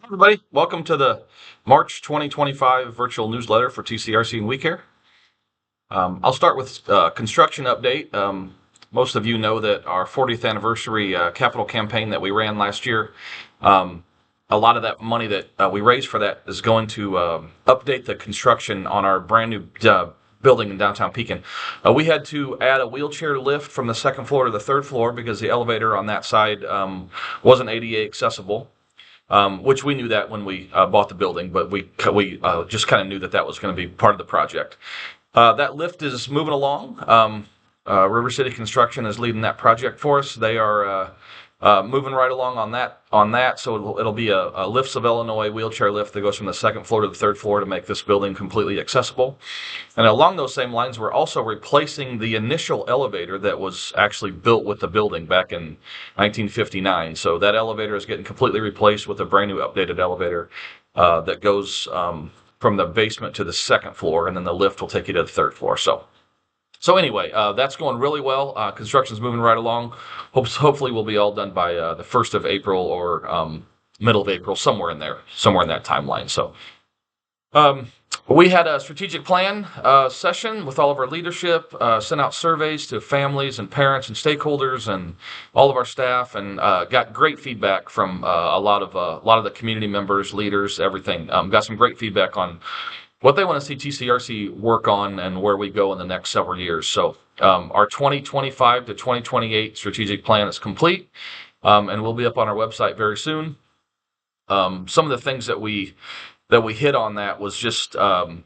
Everybody, welcome to the March 2025 virtual newsletter for TCRC and WeCare. I'll start with construction update. Most of you know that our 40th anniversary capital campaign that we ran last year, a lot of that money that we raised for that is going to update the construction on our brand new building in downtown Pekin. We had to add a wheelchair lift from the second floor to the third floor because the elevator on that side wasn't ADA accessible. Which we knew that when we bought the building, but we just kind of knew that was going to be part of the project. That lift is moving along. River City Construction is leading that project for us. They are moving right along on that. So it'll be a Lifts of Illinois wheelchair lift that goes from the second floor to the third floor to make this building completely accessible. And along those same lines, we're also replacing the initial elevator that was actually built with the building back in 1959. So that elevator is getting completely replaced with a brand new updated elevator that goes from the basement to the second floor, and then the lift will take you to the third floor. So anyway, that's going really well. Construction's moving right along. Hopefully we'll be all done by the 1st of April or middle of April, somewhere in that timeline. So we had a strategic plan session with all of our leadership, sent out surveys to families and parents and stakeholders and all of our staff, and got great feedback from a lot of the community members, leaders, everything. Got some great feedback on what they want to see TCRC work on and where we go in the next several years. So our 2025 to 2028 strategic plan is complete, and will be up on our website very soon. Some of the things that we hit on that was just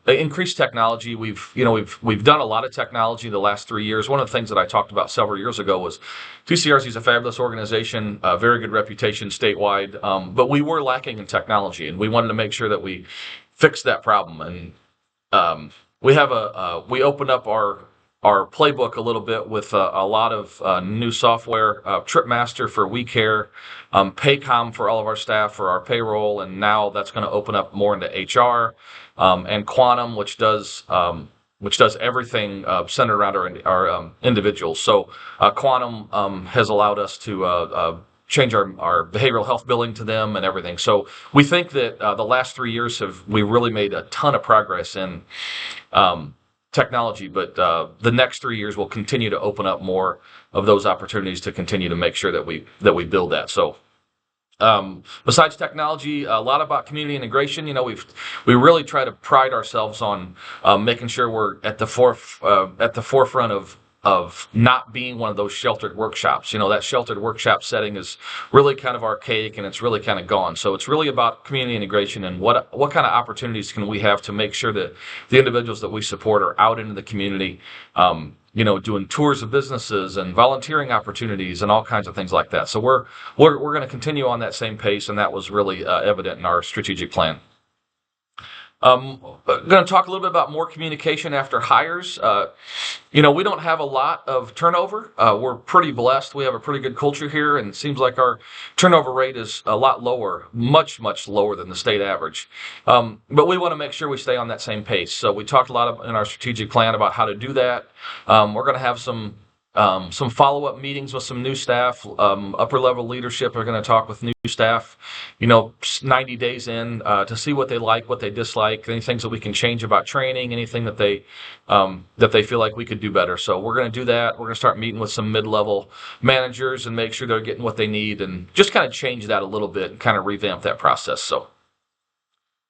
increased technology. We've done a lot of technology the last 3 years. One of the things that I talked about several years ago was TCRC is a fabulous organization, a very good reputation statewide, but we were lacking in technology, and we wanted to make sure that we fixed that problem. And we opened up our playbook a little bit with a lot of new software, TripMaster for WeCare, Paycom for all of our staff for our payroll, and now that's going to open up more into HR, and Quantum, which does everything centered around our individuals. So Quantum has allowed us to change our behavioral health billing to them and everything. So we think that the last 3 years we really made a ton of progress in technology, but the next 3 years will continue to open up more of those opportunities to continue to make sure that we build that. So besides technology, a lot about community integration. We really try to pride ourselves on making sure we're at the forefront of not being one of those sheltered workshops. That sheltered workshop setting is really kind of archaic, and it's really kind of gone. So it's really about community integration and what kind of opportunities can we have to make sure that the individuals that we support are out into the community, doing tours of businesses and volunteering opportunities and all kinds of things like that. So we're going to continue on that same pace, and that was really evident in our strategic plan. I'm going to talk a little bit about more communication after hires. We don't have a lot of turnover. We're pretty blessed. We have a pretty good culture here, and it seems like our turnover rate is a lot lower, much, much lower than the state average. But we want to make sure we stay on that same pace. So we talked a lot in our strategic plan about how to do that. We're going to have some follow-up meetings with some new staff. Upper level leadership are going to talk with new staff, 90 days in, to see what they like, what they dislike, any things that we can change about training, anything that they feel like we could do better. So we're going to do that. We're going to start meeting with some mid-level managers and make sure they're getting what they need, and just kind of change that a little bit and kind of revamp that process. So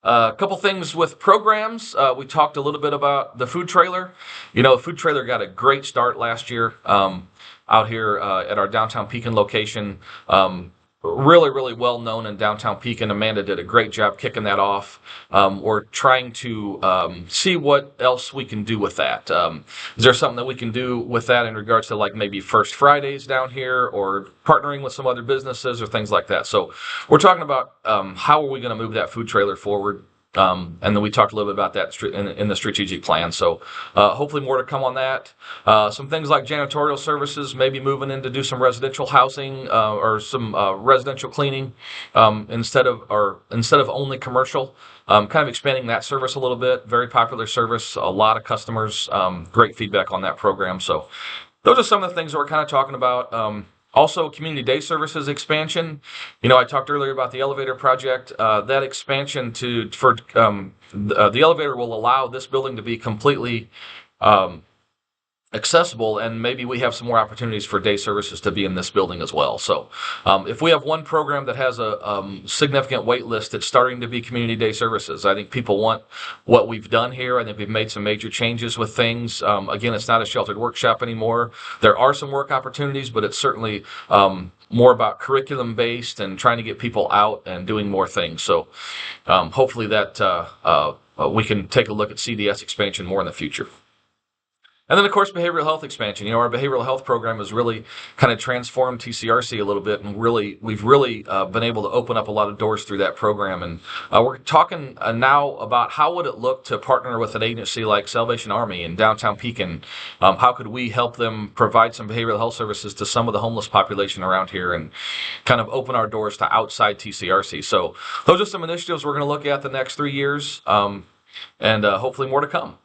a couple things with programs. We talked a little bit about the food trailer. The food trailer got a great start last year out here at our downtown Pekin location. Really, really well known in downtown Pekin. Amanda did a great job kicking that off. We're trying to see what else we can do with that. Is there something that we can do with that in regards to maybe First Fridays down here, or partnering with some other businesses or things like that? So we're talking about how are we going to move that food trailer forward. And then we talked a little bit about that in the strategic plan. So hopefully more to come on that. Some things like janitorial services, maybe moving in to do some residential housing or some residential cleaning instead of only commercial. Kind of expanding that service a little bit. Very popular service. A lot of customers. Great feedback on that program. So those are some of the things that we're kind of talking about. Also, community day services expansion. You know, I talked earlier about the elevator project. That expansion the elevator will allow this building to be completely um, accessible, and maybe we have some more opportunities for day services to be in this building as well. So if we have one program that has a significant wait list, it's starting to be community day services. I think people want what we've done here. I think we've made some major changes with things. Again, it's not a sheltered workshop anymore. There are some work opportunities, but it's certainly more about curriculum based and trying to get people out and doing more things. So hopefully that we can take a look at CDS expansion more in the future. And then, of course, behavioral health expansion. You know, our behavioral health program has really kind of transformed TCRC a little bit, and we've really been able to open up a lot of doors through that program. And we're talking now about how would it look to partner with an agency like Salvation Army in downtown Pekin. How could we help them provide some behavioral health services to some of the homeless population around here, and kind of open our doors to outside TCRC. So those are some initiatives we're going to look at the next 3 years, and hopefully more to come.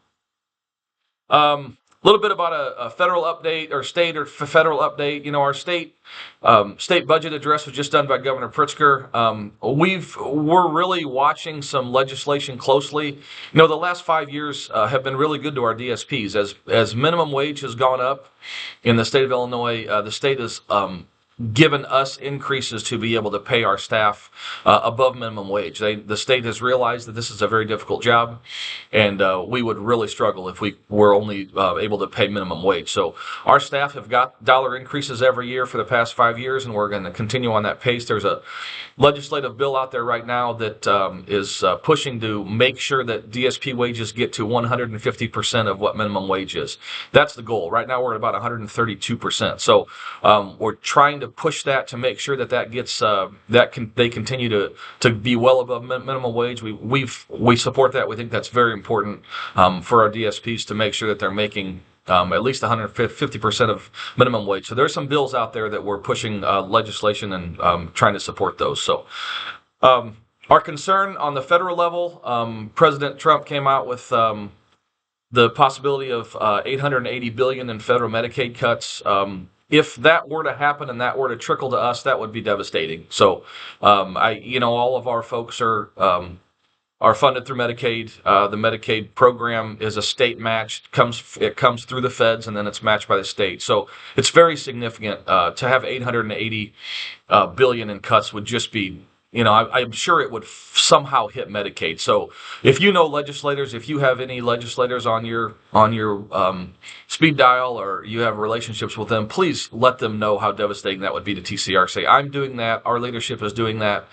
A little bit about a federal update, or state or federal update. You know, our state budget address was just done by Governor Pritzker. We're really watching some legislation closely. You know, the last 5 years have been really good to our DSPs. As minimum wage has gone up in the state of Illinois, the state has given us increases to be able to pay our staff above minimum wage. The state has realized that this is a very difficult job, and we would really struggle if we were only able to pay minimum wage. So our staff have got dollar increases every year for the past 5 years, and we're going to continue on that pace. There's a legislative bill out there right now that is pushing to make sure that DSP wages get to 150% of what minimum wage is. That's the goal. Right now we're at about 132%. So we're trying to push that to make sure that gets they continue to be well above minimum wage. We support that. We think that's very important for our DSPs to make sure that they're making at least 150% of minimum wage. So there's some bills out there that we're pushing legislation and trying to support those. So our concern on the federal level, President Trump came out with the possibility of $880 billion in federal Medicaid cuts. If that were to happen and that were to trickle to us, that would be devastating. So all of our folks are funded through Medicaid. The Medicaid program is a state match. It comes through the feds, and then it's matched by the state. So it's very significant. To have $880 billion in cuts would just be, I'm sure it would somehow hit Medicaid. So if you know legislators, if you have any legislators on your speed dial, or you have relationships with them, please let them know how devastating that would be to TCRC. I'm doing that. Our leadership is doing that,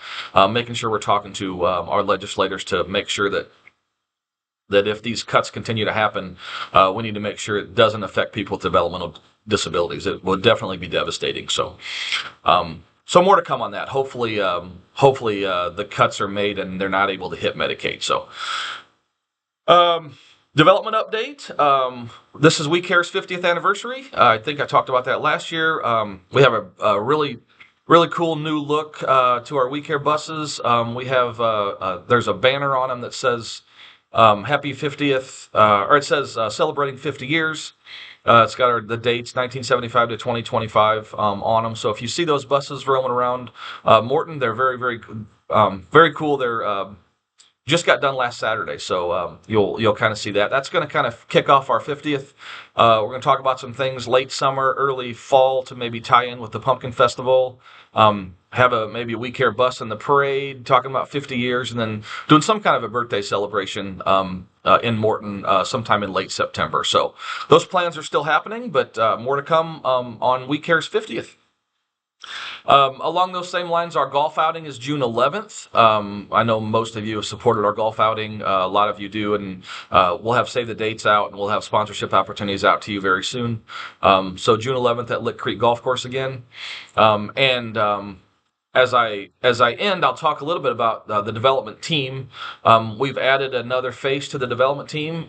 making sure we're talking to our legislators to make sure that if these cuts continue to happen, we need to make sure it doesn't affect people with developmental disabilities. It will definitely be devastating. So more to come on that. Hopefully the cuts are made and they're not able to hit Medicaid. So, development update. This is WeCare's 50th anniversary. I think I talked about that last year. We have a really cool new look to our WeCare buses. We have there's a banner on them that says Happy 50th, or it says celebrating 50 years. It's got the dates 1975 to 2025 on them. So if you see those buses roaming around Morton, they're very, very, very cool. They're just got done last Saturday, so you'll kind of see that. That's going to kind of kick off our 50th. We're going to talk about some things late summer, early fall to maybe tie in with the Pumpkin Festival. Have maybe a WeCare bus in the parade, talking about 50 years, and then doing some kind of a birthday celebration in Morton sometime in late September. So those plans are still happening, but more to come on WeCare's 50th. Along those same lines, our golf outing is June 11th. I know most of you have supported our golf outing. A lot of you do, and we'll have save the dates out, and we'll have sponsorship opportunities out to you very soon. So June 11th at Lick Creek Golf Course again. As I end, I'll talk a little bit about the development team. We've added another face to the development team.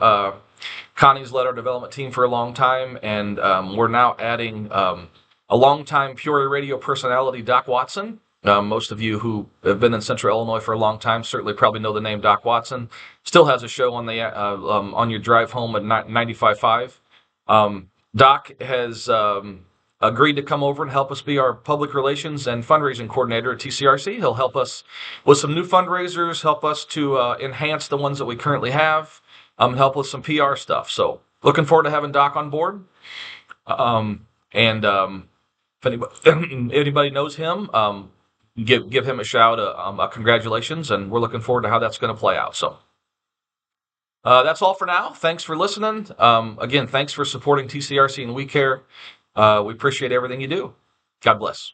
Connie's led our development team for a long time, and we're now adding a longtime Peoria radio personality, Doc Watson. Most of you who have been in Central Illinois for a long time certainly probably know the name Doc Watson. Still has a show on your drive home at 95.5. Doc has agreed to come over and help us be our public relations and fundraising coordinator at TCRC. He'll help us with some new fundraisers, help us to enhance the ones that we currently have, help with some PR stuff. So looking forward to having Doc on board. If anybody knows him, give him a shout, congratulations, and we're looking forward to how that's going to play out. So that's all for now. Thanks for listening. Again, thanks for supporting TCRC and We Care. We appreciate everything you do. God bless.